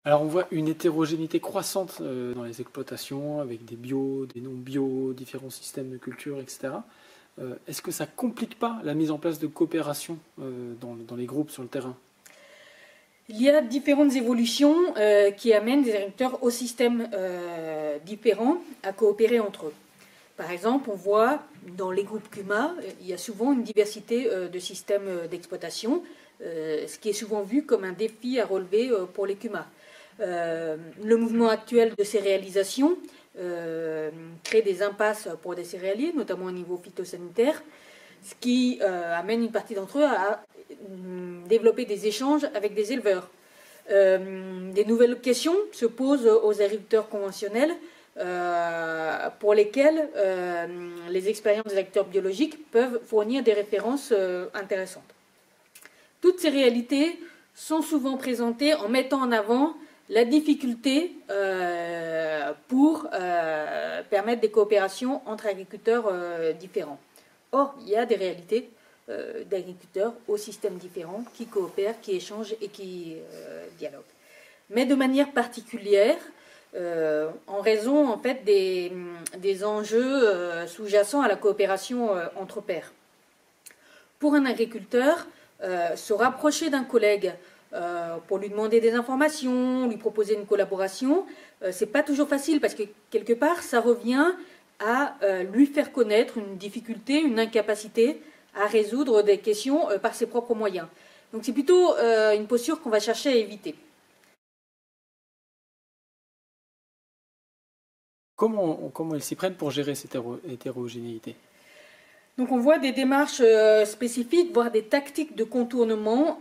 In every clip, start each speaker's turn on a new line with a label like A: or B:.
A: Alors on voit une hétérogénéité croissante dans les exploitations, avec des bio, des non-bio, différents systèmes de culture, etc. Est-ce que ça complique pas la mise en place de coopération dans les groupes sur le terrain?
B: Il y a différentes évolutions qui amènent des agriculteurs aux systèmes différents à coopérer entre eux. Par exemple, on voit dans les groupes CUMA, il y a souvent une diversité de systèmes d'exploitation, ce qui est souvent vu comme un défi à relever pour les CUMA. Le mouvement actuel de céréalisation crée des impasses pour des céréaliers, notamment au niveau phytosanitaire, ce qui amène une partie d'entre eux à développer des échanges avec des éleveurs. Des nouvelles questions se posent aux agriculteurs conventionnels pour lesquels les expériences des acteurs biologiques peuvent fournir des références intéressantes. Toutes ces réalités sont souvent présentées en mettant en avant la difficulté pour permettre des coopérations entre agriculteurs différents. Or, il y a des réalités d'agriculteurs aux systèmes différents qui coopèrent, qui échangent et qui dialoguent. Mais de manière particulière, en raison en fait des enjeux sous-jacents à la coopération entre pairs. Pour un agriculteur, se rapprocher d'un collègue pour lui demander des informations, lui proposer une collaboration, c'est pas toujours facile parce que quelque part ça revient à lui faire connaître une difficulté, une incapacité à résoudre des questions par ses propres moyens. Donc c'est plutôt une posture qu'on va chercher à éviter.
A: Comment ils s'y prennent pour gérer cette hétérogénéité?
B: Donc on voit des démarches spécifiques, voire des tactiques de contournement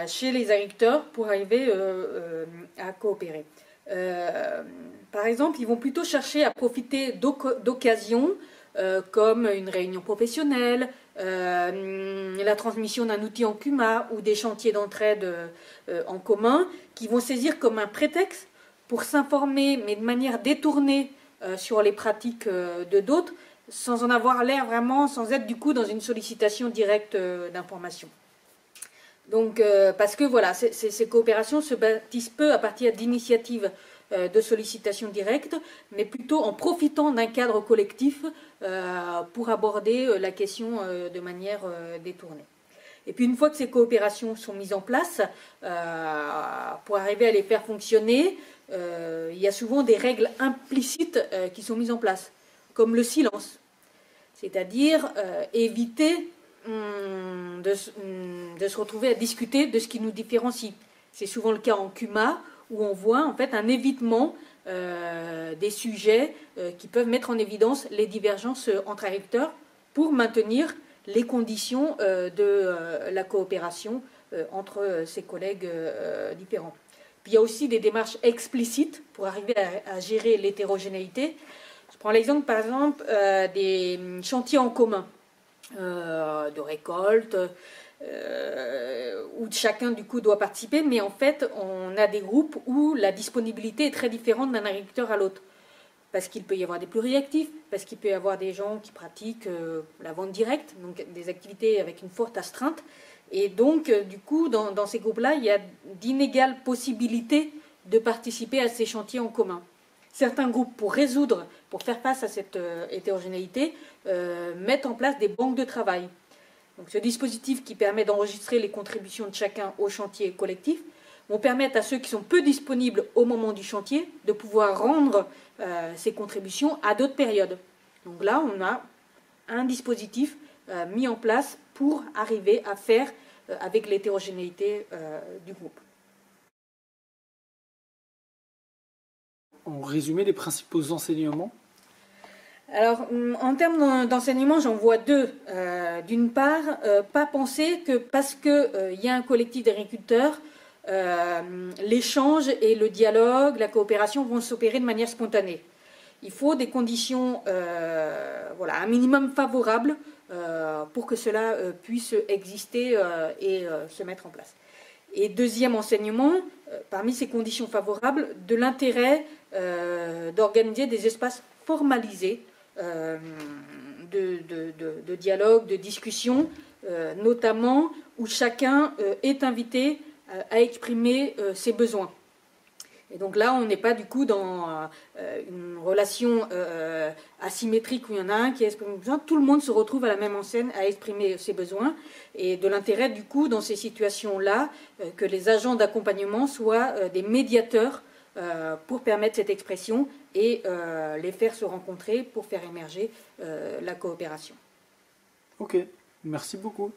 B: chez les agriculteurs pour arriver à coopérer. Par exemple, ils vont plutôt chercher à profiter d'occasions comme une réunion professionnelle, la transmission d'un outil en CUMA ou des chantiers d'entraide en commun, qui vont saisir comme un prétexte pour s'informer, mais de manière détournée sur les pratiques de d'autres, sans en avoir l'air vraiment, sans être du coup dans une sollicitation directe d'information. Donc, parce que voilà, ces coopérations se bâtissent peu à partir d'initiatives de sollicitation directe, mais plutôt en profitant d'un cadre collectif pour aborder la question de manière détournée. Et puis une fois que ces coopérations sont mises en place, pour arriver à les faire fonctionner, il y a souvent des règles implicites qui sont mises en place, comme le silence, c'est-à-dire éviter de se retrouver à discuter de ce qui nous différencie. C'est souvent le cas en CUMA, où on voit en fait un évitement des sujets qui peuvent mettre en évidence les divergences entre agriculteurs pour maintenir les conditions de la coopération entre ces collègues différents. Puis il y a aussi des démarches explicites pour arriver à gérer l'hétérogénéité. Je prends l'exemple par exemple des chantiers en commun de récolte, où chacun du coup doit participer, mais en fait on a des groupes où la disponibilité est très différente d'un agriculteur à l'autre. Parce qu'il peut y avoir des pluriactifs, parce qu'il peut y avoir des gens qui pratiquent la vente directe, donc des activités avec une forte astreinte. Et donc, du coup, dans ces groupes-là, il y a d'inégales possibilités de participer à ces chantiers en commun. Certains groupes, pour faire face à cette hétérogénéité, mettent en place des banques de travail. Donc, ce dispositif qui permet d'enregistrer les contributions de chacun au chantier collectif vont permettre à ceux qui sont peu disponibles au moment du chantier de pouvoir rendre ces contributions à d'autres périodes. Donc là, on a un dispositif mis en place pour arriver à faire avec l'hétérogénéité du groupe.
A: En résumé, les principaux enseignements?
B: Alors, en termes d'enseignement, j'en vois deux. D'une part, pas penser que parce qu'il y a un collectif d'agriculteurs, l'échange et le dialogue, la coopération vont s'opérer de manière spontanée. Il faut des conditions, un minimum favorable pour que cela puisse exister et se mettre en place. Et deuxième enseignement, parmi ces conditions favorables, de l'intérêt d'organiser des espaces formalisés de dialogue, de discussion, notamment où chacun est invité à exprimer ses besoins. Et donc là, on n'est pas du coup dans une relation asymétrique où il y en a un qui exprime besoin. Tout le monde se retrouve à la même enseigne à exprimer ses besoins. Et de l'intérêt du coup dans ces situations-là que les agents d'accompagnement soient des médiateurs pour permettre cette expression et les faire se rencontrer pour faire émerger la coopération.
A: Ok, merci beaucoup.